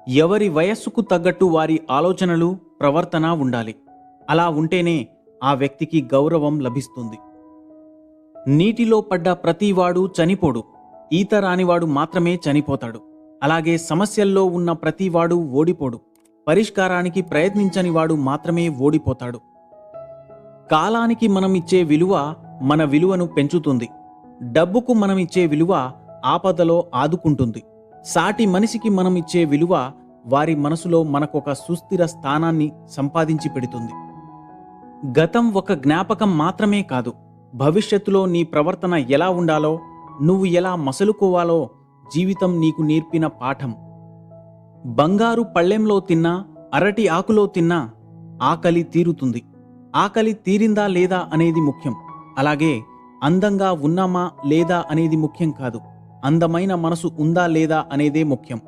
ఎవరి వయస్సుకు తగ్గట్టు వారి ఆలోచనలు, ప్రవర్తన ఉండాలి. అలా ఉంటేనే ఆ వ్యక్తికి గౌరవం లభిస్తుంది. నీటిలో పడ్డ ప్రతివాడు చనిపోడు, ఈత రానివాడు మాత్రమే చనిపోతాడు. అలాగే సమస్యల్లో ఉన్న ప్రతివాడు ఓడిపోడు, పరిష్కారానికి ప్రయత్నించని వాడు మాత్రమే ఓడిపోతాడు. కాలానికి మనం ఇచ్చే విలువ మన విలువను పెంచుతుంది. డబ్బుకు మనం ఇచ్చే విలువ ఆపదలో ఆదుకుంటుంది. సాటి మనిషికి మనం ఇచ్చే విలువ వారి మనసులో మనకొక సుస్థిర స్థానాన్ని సంపాదించి పెడుతుంది. గతం ఒక జ్ఞాపకం మాత్రమే కాదు, భవిష్యత్తులో నీ ప్రవర్తన ఎలా ఉండాలో, నువ్వు ఎలా మసలుకోవాలో జీవితం నీకు నేర్పిన పాఠం. బంగారు పళ్ళెంలో తిన్నా, అరటి ఆకులో తిన్నా ఆకలి తీరుతుంది. ఆకలి తీరిందా లేదా అనేది ముఖ్యం. అలాగే అందంగా ఉన్నామా లేదా అనేది ముఖ్యం కాదు, అందమైన మనసు ఉందా లేదా అనేదే ముఖ్యం.